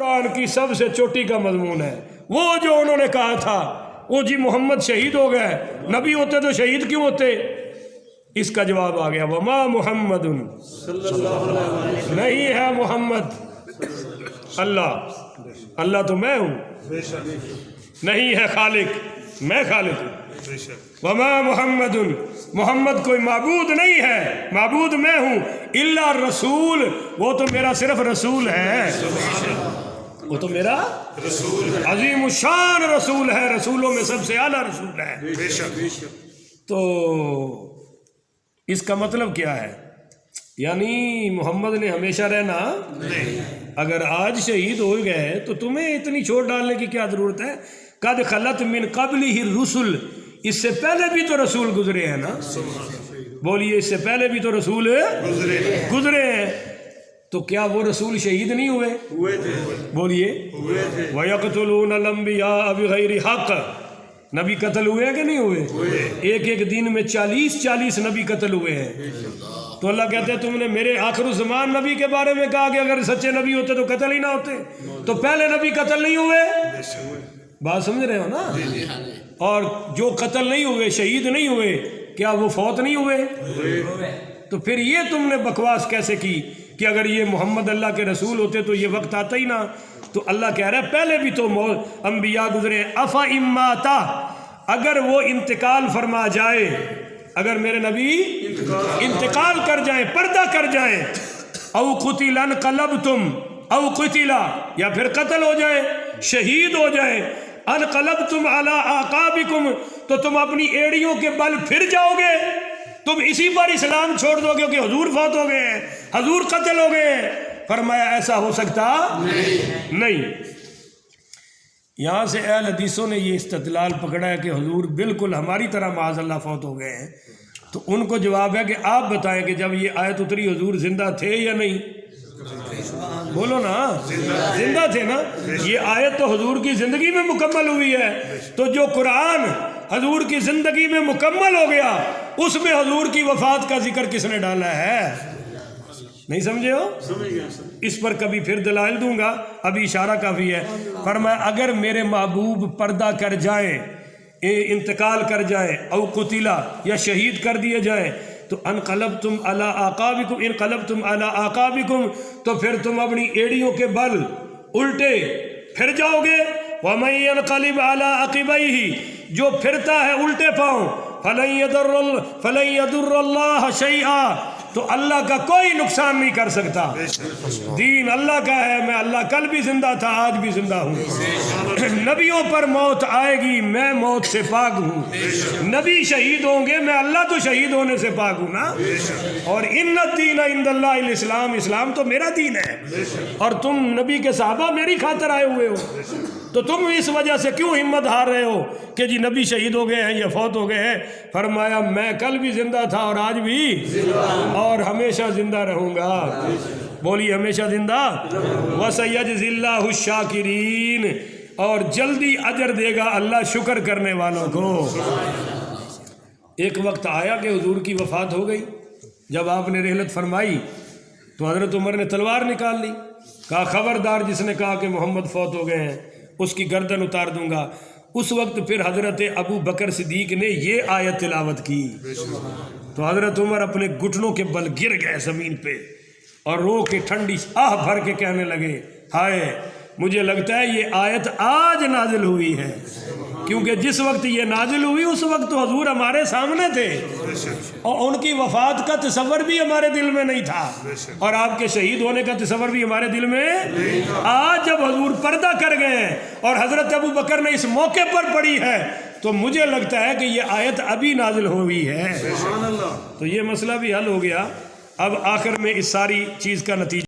قرآن کی سب سے چوٹی کا مضمون ہے، وہ جو انہوں نے کہا تھا وہ جی محمد شہید ہو گئے، نبی ہوتے تو شہید کیوں ہوتے؟ اس کا جواب آ گیا، وما محمد نہیں ہے محمد اللہ تو میں ہوں، نہیں ہے خالق، میں خالق ہوں۔ وما محمد محمد کوئی معبود نہیں ہے، معبود میں ہوں، الا رسول وہ تو میرا صرف رسول ہے، وہ تو میرا عظیم الشان رسول ہے، رسولوں میں سب سے اعلیٰ رسول ہے۔ تو اس کا مطلب کیا ہے؟ یعنی محمد نے ہمیشہ رہنا نہیں، اگر آج شہید ہو گئے تو تمہیں اتنی چھوٹ ڈالنے کی کیا ضرورت ہے؟ قد خلت من قبلہ الرسل، اس سے پہلے بھی تو رسول گزرے ہیں نا، بولیے اس سے پہلے بھی تو رسول گزرے ہیں، تو کیا وہ رسول شہید نہیں ہوئے تھے؟ بولیے وَيَقْتُلُونَ الْأَنْبِيَاءَ بِغَيْرِ حَقٍّ، نبی قتل ہوئے کہ نہیں ہوئے؟ ایک دن میں 40 نبی قتل ہوئے ہیں۔ تو اللہ کہتے ہیں تم نے میرے آخر الزمان نبی کے بارے میں کہا کہ اگر سچے نبی ہوتے تو قتل ہی نہ ہوتے، تو پہلے نبی قتل نہیں ہوئے؟ بات سمجھ رہے ہو نا؟ اور جو قتل نہیں ہوئے، شہید نہیں ہوئے، کیا وہ فوت نہیں ہوئے؟ تو پھر یہ تم نے بکواس کیسے کی کہ اگر یہ محمد اللہ کے رسول ہوتے تو یہ وقت آتا ہی نہ؟ تو اللہ کہہ رہا ہے پہلے بھی تو انبیاء گزرے، افا اماتا، اگر وہ انتقال فرما جائے، اگر میرے نبی انتقال کر جائیں، پردہ کر جائیں، او قتل انقلبتم، او قتلا، یا پھر قتل ہو جائے، شہید ہو جائے، انقلبتم علی اعقابکم، تو تم اپنی ایڑیوں کے بل پھر جاؤ گے، تم اسی پر اسلام چھوڑ دو گے کہ حضور فوت ہو گئے ہیں، حضور قتل ہو گئے ہیں؟ فرمایا ایسا ہو سکتا نہیں۔ یہاں سے اہل حدیثوں نے یہ استدلال پکڑا ہے کہ حضور بالکل ہماری طرح معاذ اللہ فوت ہو گئے ہیں، تو ان کو جواب ہے کہ آپ بتائیں کہ جب یہ آیت اتری حضور زندہ تھے یا نہیں؟ بولو نا، زندہ تھے نا، یہ آیت تو حضور کی زندگی میں مکمل ہوئی ہے، تو جو قرآن حضور کی زندگی میں مکمل ہو گیا اس میں حضور کی وفات کا ذکر کس نے ڈالا ہے؟ نہیں سمجھے ہو؟ اس پر کبھی پھر دلائل دوں گا، ابھی اشارہ کافی ہے۔ فرمایا اگر میرے محبوب پردہ کر جائیں، انتقال کر جائیں، او قتلا، یا شہید کر دیے جائیں، تو انقلبتم علی اعقابکم، انقلبتم علی اعقابکم، تو پھر تم اپنی ایڑیوں کے بل الٹے پھر جاؤ گے۔ ومن ينقلب علی عقبیہ، جو پھرتا ہے الٹے پاؤں، فلن یضر اللہ شیئا، تو اللہ کا کوئی نقصان نہیں کر سکتا۔ دین اللہ کا ہے، میں اللہ کل بھی زندہ تھا، آج بھی زندہ ہوں۔ نبیوں پر موت آئے گی، میں موت سے پاک ہوں۔ نبی شہید ہوں گے، میں اللہ تو شہید ہونے سے پاک ہوں نا۔ اور ان الدین عند اللہ الاسلام، اسلام تو میرا دین ہے، اور تم نبی کے صحابہ میری خاطر آئے ہوئے ہو، تو تم اس وجہ سے کیوں ہمت ہار رہے ہو کہ جی نبی شہید ہو گئے ہیں یا فوت ہو گئے ہیں؟ فرمایا میں کل بھی زندہ تھا اور آج بھی اور ہمیشہ زندہ رہوں گا۔ بولی ہمیشہ زندہ۔ وَسَيَجْزِي اللَّهُ الشَّاكِرِينَ، اور جلدی اجر دے گا اللہ شکر کرنے والوں کو۔ ایک وقت آیا کہ حضور کی وفات ہو گئی، جب آپ نے رحلت فرمائی تو حضرت عمر نے تلوار نکال لی، کہا خبردار جس نے کہا کہ محمد فوت ہو گئے ہیں اس کی گردن اتار دوں گا۔ اس وقت پھر حضرت ابو بکر صدیق نے یہ آیت تلاوت کی، تو حضرت عمر اپنے گھٹنوں کے بل گر گئے زمین پہ اور رو کے ٹھنڈی آہ بھر کے کہنے لگے ہائے، مجھے لگتا ہے یہ آیت آج نازل ہوئی ہے، کیونکہ جس وقت یہ نازل ہوئی اس وقت تو حضور ہمارے سامنے تھے اور ان کی وفات کا تصور بھی ہمارے دل میں نہیں تھا، اور آپ کے شہید ہونے کا تصور بھی ہمارے دل میں۔ آج جب حضور پردہ کر گئے ہیں اور حضرت ابو بکر نے اس موقع پر پڑھی ہے تو مجھے لگتا ہے کہ یہ آیت ابھی نازل ہوئی ہے۔ تو یہ مسئلہ بھی حل ہو گیا۔ اب آخر میں اس ساری چیز کا نتیجہ